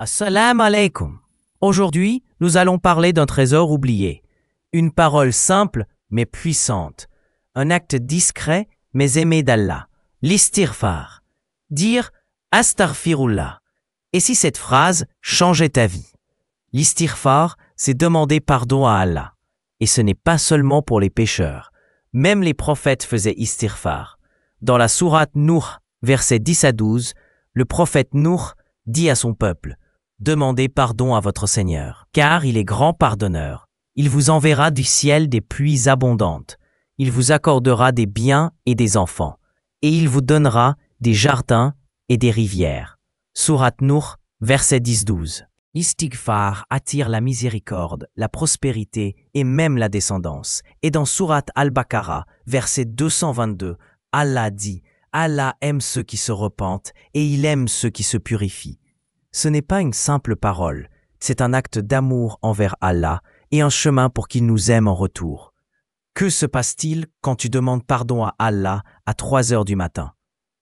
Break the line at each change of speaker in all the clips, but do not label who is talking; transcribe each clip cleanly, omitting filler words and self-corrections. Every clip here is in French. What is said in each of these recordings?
Assalamu alaikum. Aujourd'hui, nous allons parler d'un trésor oublié. Une parole simple mais puissante. Un acte discret mais aimé d'Allah. L'istighfar. Dire Astaghfirullah. Et si cette phrase changeait ta vie? L'istighfar, c'est demander pardon à Allah. Et ce n'est pas seulement pour les pécheurs. Même les prophètes faisaient istighfar. Dans la sourate Nuh, versets 10 à 12, le prophète Nuh dit à son peuple: demandez pardon à votre Seigneur, car il est grand pardonneur. Il vous enverra du ciel des pluies abondantes. Il vous accordera des biens et des enfants. Et il vous donnera des jardins et des rivières. Sourate Nuh, versets 10-12. L'istighfar attire la miséricorde, la prospérité et même la descendance. Et dans Sourate Al-Baqarah, verset 222, Allah dit: Allah aime ceux qui se repentent et il aime ceux qui se purifient. Ce n'est pas une simple parole, c'est un acte d'amour envers Allah et un chemin pour qu'il nous aime en retour. Que se passe-t-il quand tu demandes pardon à Allah à 3 heures du matin?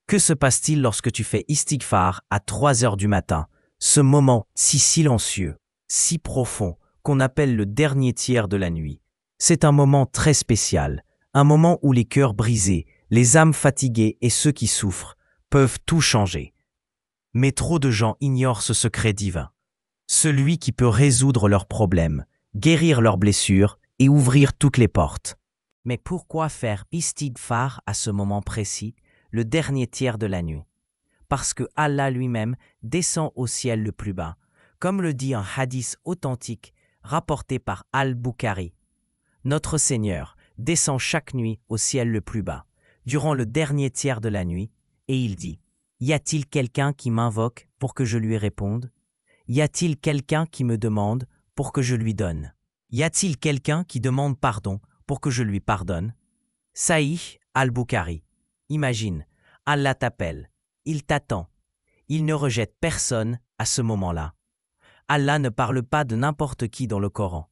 Que se passe-t-il lorsque tu fais istighfar à 3 heures du matin? Ce moment si silencieux, si profond, qu'on appelle le dernier tiers de la nuit. C'est un moment très spécial, un moment où les cœurs brisés, les âmes fatiguées et ceux qui souffrent peuvent tout changer. Mais trop de gens ignorent ce secret divin. Celui qui peut résoudre leurs problèmes, guérir leurs blessures et ouvrir toutes les portes. Mais pourquoi faire istighfar à ce moment précis, le dernier tiers de la nuit? Parce que Allah lui-même descend au ciel le plus bas, comme le dit un hadith authentique rapporté par Al-Bukhari. Notre Seigneur descend chaque nuit au ciel le plus bas, durant le dernier tiers de la nuit, et il dit: y a-t-il quelqu'un qui m'invoque pour que je lui réponde? Y a-t-il quelqu'un qui me demande pour que je lui donne? Y a-t-il quelqu'un qui demande pardon pour que je lui pardonne? Sahih Al-Bukhari. Imagine, Allah t'appelle, il t'attend, il ne rejette personne à ce moment-là. Allah ne parle pas de n'importe qui dans le Coran,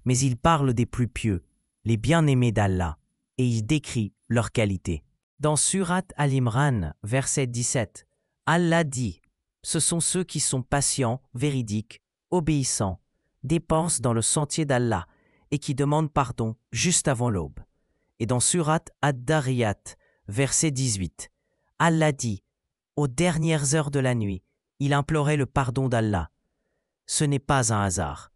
mais il parle des plus pieux, les bien-aimés d'Allah, et il décrit leurs qualités. Dans Surat Al-Imran, verset 17, Allah dit: ce sont ceux qui sont patients, véridiques, obéissants, dépensent dans le sentier d'Allah et qui demandent pardon juste avant l'aube. Et dans Surat Ad-Dariyat, verset 18, Allah dit: aux dernières heures de la nuit, il implorait le pardon d'Allah. Ce n'est pas un hasard.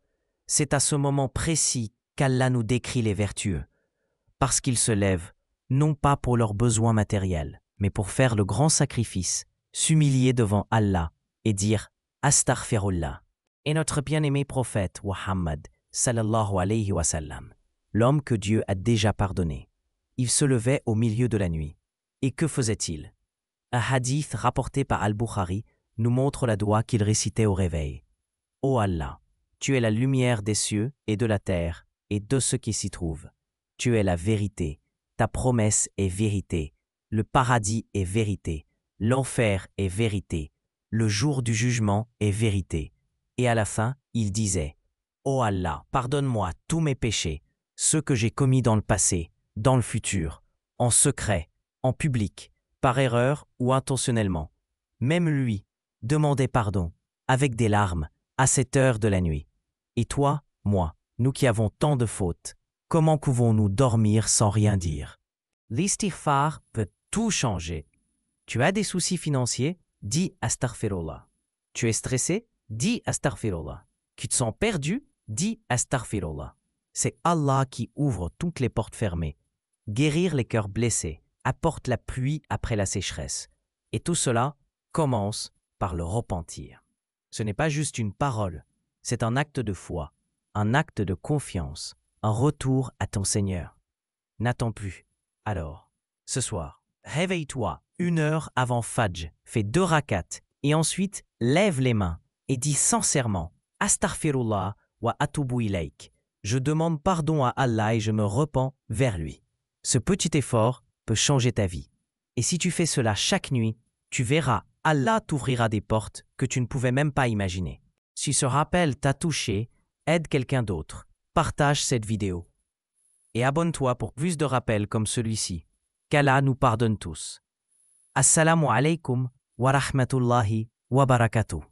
C'est à ce moment précis qu'Allah nous décrit les vertueux, parce qu'ils se lèvent, non pas pour leurs besoins matériels, mais pour faire le grand sacrifice, s'humilier devant Allah et dire Astaghfirullah. Et notre bien-aimé prophète Muhammad, sallallahu alayhi wa sallam, l'homme que Dieu a déjà pardonné, il se levait au milieu de la nuit. Et que faisait-il? Un hadith rapporté par Al-Bukhari nous montre la doua qu'il récitait au réveil. Ô Allah, tu es la lumière des cieux et de la terre et de ce qui s'y trouve. Tu es la vérité, ta promesse est vérité, le paradis est vérité, l'enfer est vérité, le jour du jugement est vérité. Et à la fin, il disait: Ô Allah, pardonne-moi tous mes péchés, ceux que j'ai commis dans le passé, dans le futur, en secret, en public, par erreur ou intentionnellement. Même lui demandait pardon, avec des larmes, à cette heure de la nuit. Et toi, moi, nous qui avons tant de fautes, comment pouvons-nous dormir sans rien dire? L'istighfar peut tout changer. Tu as des soucis financiers? Dis Astaghfirullah. Tu es stressé? Dis Astaghfirullah. Tu te sens perdu? Dis Astaghfirullah. C'est Allah qui ouvre toutes les portes fermées. Guérir les cœurs blessés apporte la pluie après la sécheresse. Et tout cela commence par le repentir. Ce n'est pas juste une parole, c'est un acte de foi, un acte de confiance, un retour à ton Seigneur. N'attends plus. Alors, ce soir, réveille-toi 1 heure avant Fajr, fais 2 rakats et ensuite lève les mains et dis sincèrement Astaghfirullah wa atubu ilayk. Je demande pardon à Allah et je me repens vers lui. Ce petit effort peut changer ta vie. Et si tu fais cela chaque nuit, tu verras, Allah t'ouvrira des portes que tu ne pouvais même pas imaginer. Si ce rappel t'a touché, aide quelqu'un d'autre. Partage cette vidéo. Et abonne-toi pour plus de rappels comme celui-ci. qu'Allah nous pardonne tous. Assalamu alaikum wa rahmatullahi wa barakatuh.